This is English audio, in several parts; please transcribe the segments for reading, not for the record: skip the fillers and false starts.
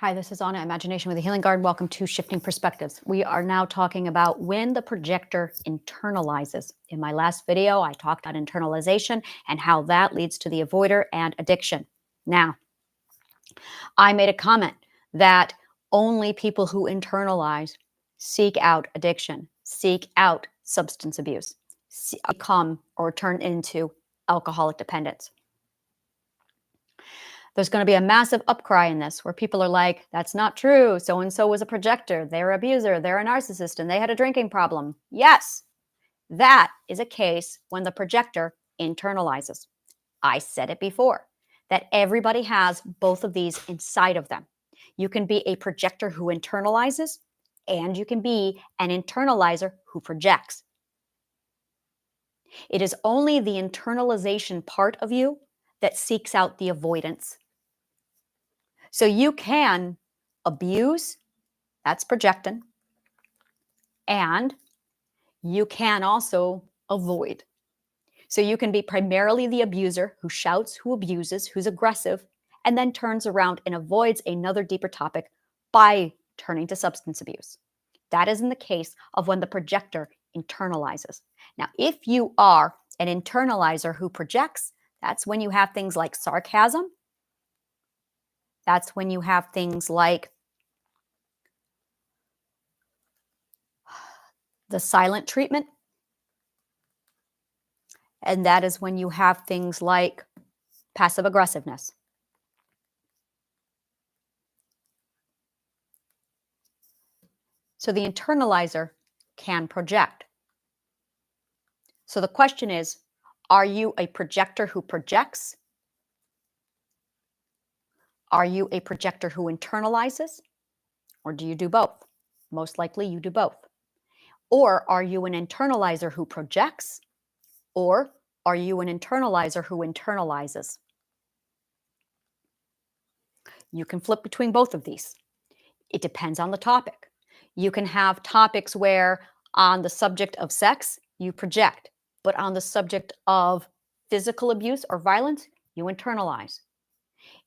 Hi, this is Anna, Imagination with a Healing Garden. Welcome to Shifting Perspectives. We are now talking about when the projector internalizes. In my last video, I talked about internalization and how that leads to the avoider and addiction. Now, I made a comment that only people who internalize seek out addiction, seek out substance abuse, become or turn into alcoholic dependence. There's going to be a massive upcry in this where people are like, that's not true. So-and-so was a projector. They're an abuser. They're a narcissist and they had a drinking problem. Yes, that is a case when the projector internalizes. I said it before, that everybody has both of these inside of them. You can be a projector who internalizes and you can be an internalizer who projects. It is only the internalization part of you that seeks out the avoidance. So you can abuse, that's projecting, and you can also avoid. So you can be primarily the abuser who shouts, who abuses, who's aggressive, and then turns around and avoids another deeper topic by turning to substance abuse. That is in the case of when the projector internalizes. Now, if you are an internalizer who projects, that's when you have things like sarcasm. That's when you have things like the silent treatment. And that is when you have things like passive aggressiveness. So the internalizer can project. So the question is, are you a projector who projects? Are you a projector who internalizes? Or do you do both? Most likely you do both. Or are you an internalizer who projects? Or are you an internalizer who internalizes? You can flip between both of these. It depends on the topic. You can have topics where on the subject of sex, you project, but on the subject of physical abuse or violence, you internalize.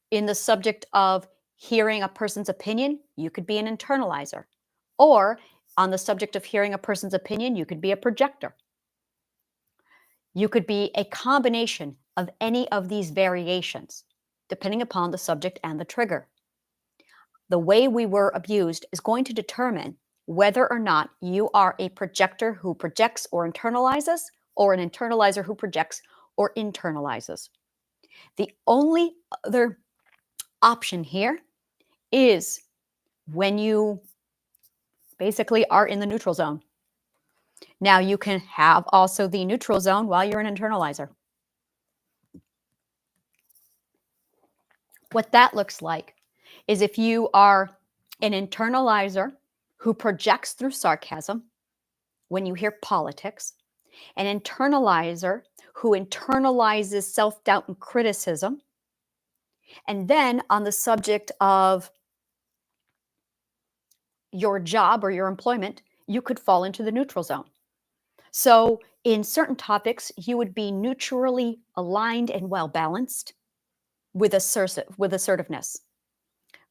In the subject of hearing a person's opinion, you could be an internalizer. Or on the subject of hearing a person's opinion, you could be a projector. You could be a combination of any of these variations, depending upon the subject and the trigger. The way we were abused is going to determine whether or not you are a projector who projects or internalizes, or an internalizer who projects or internalizes. The only other option here is when you basically are in the neutral zone. Now you can have also the neutral zone while you're an internalizer. What that looks like is if you are an internalizer who projects through sarcasm when you hear politics, an internalizer who internalizes self-doubt and criticism, and then on the subject of your job or your employment, you could fall into the neutral zone. So in certain topics, you would be neutrally aligned and well-balanced with assertiveness.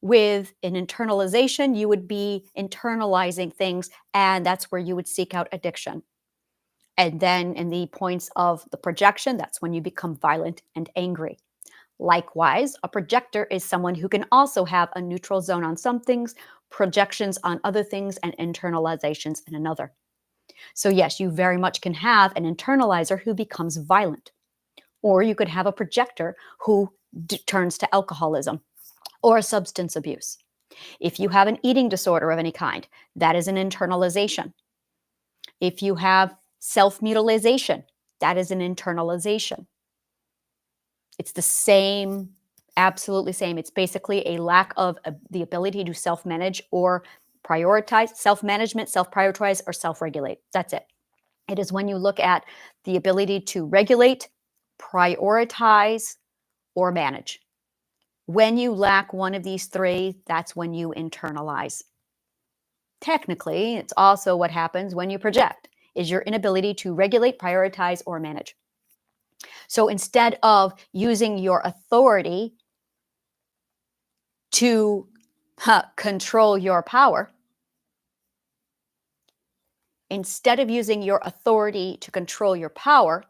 With an internalization, you would be internalizing things, and that's where you would seek out addiction. And then in the points of the projection, that's when you become violent and angry. Likewise, a projector is someone who can also have a neutral zone on some things, projections on other things, and internalizations in another. So yes, you very much can have an internalizer who becomes violent. Or you could have a projector who turns to alcoholism or substance abuse. If you have an eating disorder of any kind, that is an internalization. If you have self-mutilation, that is an internalization. It's the same, absolutely same. It's basically a lack of the ability to self-manage or prioritize, self-management, self-prioritize, or self-regulate. That's it. It is when you look at the ability to regulate, prioritize, or manage. When you lack one of these three, that's when you internalize. Technically, it's also what happens when you project, is your inability to regulate, prioritize, or manage. So instead of using your authority to control your power, instead of using your authority to control your power,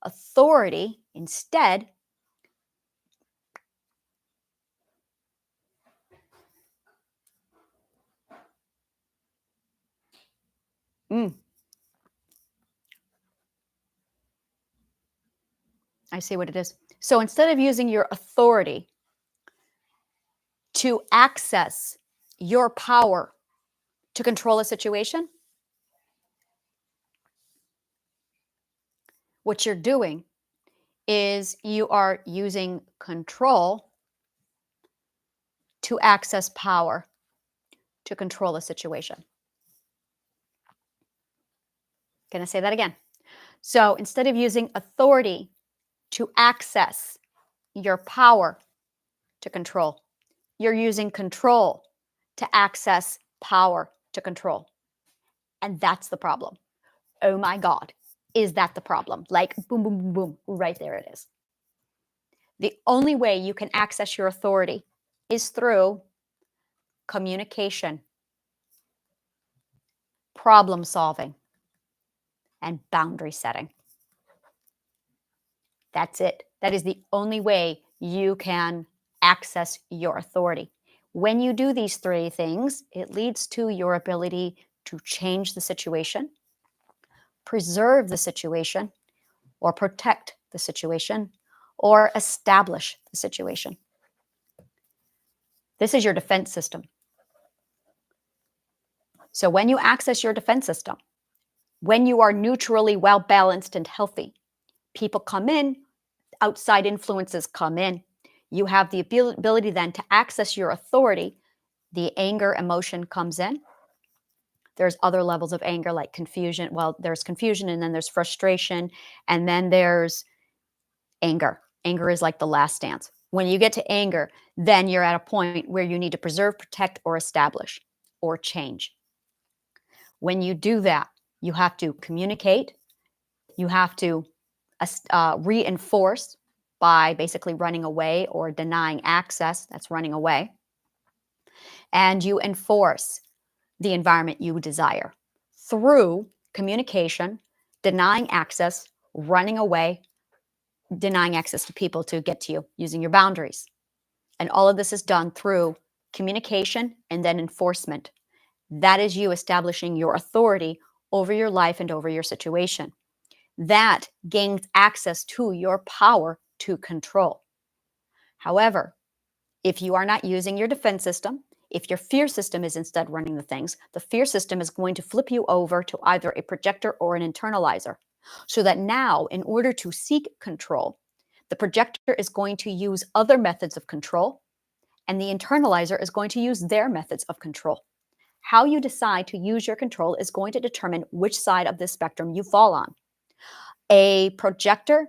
authority instead mm, I see what it is. So instead of using your authority to access your power to control a situation, what you're doing is you are using control to access power to control a situation. Can I say that again? So instead of using authority to access your power to control, you're using control to access power to control. And that's the problem. Oh my God, is that the problem? Like boom, boom, boom, boom, right there it is. The only way you can access your authority is through communication, problem solving, and boundary setting. That's it. That is the only way you can access your authority. When you do these three things, it leads to your ability to change the situation, preserve the situation, or protect the situation, or establish the situation. This is your defense system. So when you access your defense system, when you are neutrally well balanced and healthy, people come in, outside influences come in. You have the ability then to access your authority. The anger emotion comes in. There's other levels of anger like confusion. Well, there's confusion and then there's frustration and then there's anger. Anger is like the last dance. When you get to anger, then you're at a point where you need to preserve, protect, or establish or change. When you do that, you have to communicate. You have to reinforce by basically running away or denying access. That's running away. And you enforce the environment you desire through communication, denying access, running away, denying access to people to get to you using your boundaries. And all of this is done through communication and then enforcement. That is you establishing your authority over your life and over your situation. That gains access to your power to control. However, if you are not using your defense system, if your fear system is instead running the things, the fear system is going to flip you over to either a projector or an internalizer. So that now, in order to seek control, the projector is going to use other methods of control, and the internalizer is going to use their methods of control. How you decide to use your control is going to determine which side of this spectrum you fall on. A projector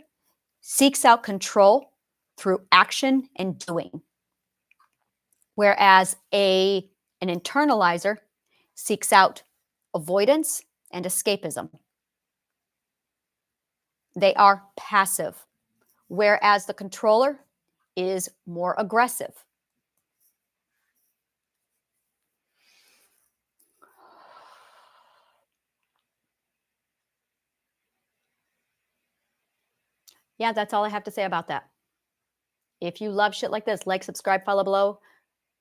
seeks out control through action and doing, whereas an internalizer seeks out avoidance and escapism. They are passive, whereas the controller is more aggressive. Yeah, that's all I have to say about that. If you love shit like this, like, subscribe, follow below,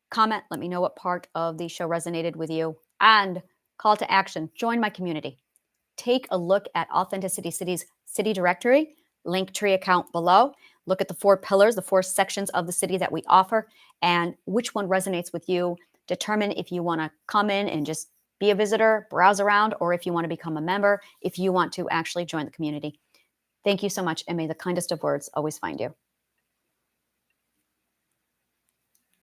comment, let me know what part of the show resonated with you, and call to action, join my community. Take a look at Authenticity City's city directory, Linktree account below. Look at the 4 pillars, the 4 sections of the city that we offer, and which one resonates with you. Determine if you want to come in and just be a visitor, browse around, or if you want to become a member, if you want to actually join the community. Thank you so much, and may the kindest of words always find you.